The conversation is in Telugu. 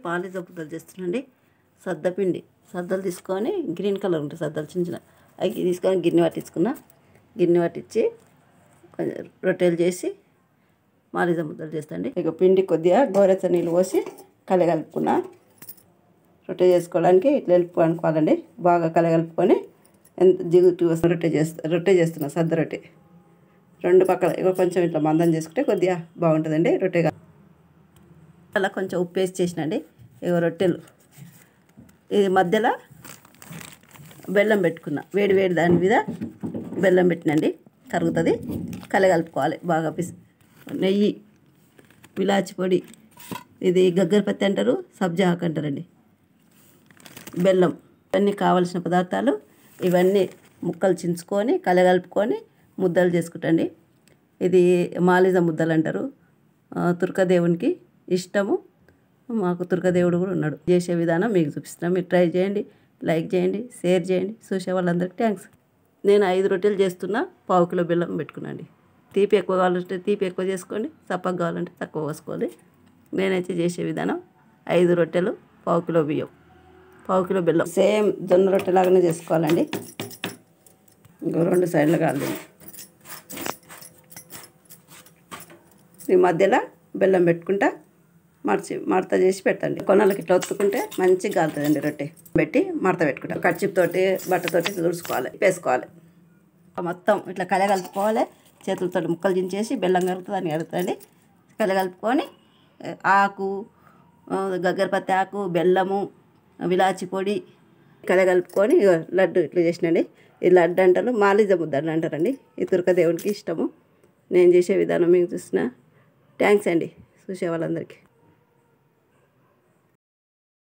పాలిజ ముద్దలు చేస్తున్నాండి. సద్దపిండి సద్దలు తీసుకొని గ్రీన్ కలర్ ఉంటాయి సద్దలు చిన్న చిన్న అవి తీసుకొని గిన్నె పట్టించుకున్నా. గిన్నె పట్టించి కొంచెం రొట్టెలు చేసి మాలిజ ముద్దలు చేస్తాండి. ఇక పిండి కొద్దిగా గోరెచ్చ నీళ్ళు పోసి కలగలుపుకున్నా. రొట్టె చేసుకోవడానికి ఇట్లా అనుకోవాలండి. బాగా కలగలుపుకొని ఎంత జిగురు రొట్టె చేస్తున్నా సద్ద రొట్టె. రెండు పక్కల ఇక కొంచెం ఇట్లా మందం చేసుకుంటే కొద్దిగా బాగుంటుందండి రొట్టెగా. అలా కొంచెం ఉప్పు వేసి చేసినండి. ఇక రొట్టెలు ఇది మధ్యలో బెల్లం పెట్టుకున్నా. వేడి వేడి దాని మీద బెల్లం పెట్టినండి. కరుగుతుంది. కలగలుపుకోవాలి బాగా నెయ్యి, ఇలాచి పొడి, ఇది గగ్గరపత్తి అంటారు, సబ్జా ఆకు అంటారండి, బెల్లం, ఇవన్నీ కావలసిన పదార్థాలు. ఇవన్నీ ముక్కలు చించుకొని కలగలుపుకొని ముద్దలు చేసుకుంటండి. ఇది మాలిజ ముద్దలు అంటారు. తుర్కదేవునికి ఇష్టము. మాకు తుర్కదేవుడు కూడా ఉన్నాడు. చేసే విధానం మీకు చూపిస్తున్నాం. మీరు ట్రై చేయండి, లైక్ చేయండి, షేర్ చేయండి. చూసే వాళ్ళందరికీ థ్యాంక్స్. నేను 5 రొట్టెలు చేస్తున్నా. 1/2 కిలో బెల్లం పెట్టుకున్నాండి. తీపి ఎక్కువ కావాలంటే తీపి ఎక్కువ చేసుకోండి, చప్పగా కావాలంటే తక్కువ పోసుకోండి. నేనైతే చేసే విధానం 5 రొట్టెలు, 1/2 కిలో బియ్యం, 1/2 కిలో బెల్లం. సేమ్ జొన్న రొట్టెలాగానే చేసుకోవాలండి. ఇంకో 2 సైడ్లు కాదు. ఈ మధ్యలో బెల్లం పెట్టుకుంటా మడత చేసి పెట్టండి. కొనలకి ఇట్లా ఒత్తుకుంటే మంచిగా కాలుతుందండి. రొట్టె పెట్టి మడత పెట్టుకుంటాం. కచ్చిప్తోటి బట్టతోటి తుడుచుకోవాలి, వేసుకోవాలి. మొత్తం ఇట్లా కలగలుపుకోవాలి. చేతులతో ముక్కలు దించేసి బెల్లం కలుగుతుంది అని కలుగుతుంది. కలగలుపుకొని ఆకు, గగ్గరపత్తి ఆకు, బెల్లము, విలాచి పొడి కలగలుపుకొని లడ్డు ఇట్లా చేసినండి. ఈ లడ్డు అంటారు, మాలిజ ముద్దలు అంటారండి. ఈ తుర్కదేవునికి ఇష్టము. నేను చేసే విధానం మీకు చూసిన. థ్యాంక్స్ అండి చూసే వాళ్ళందరికీ.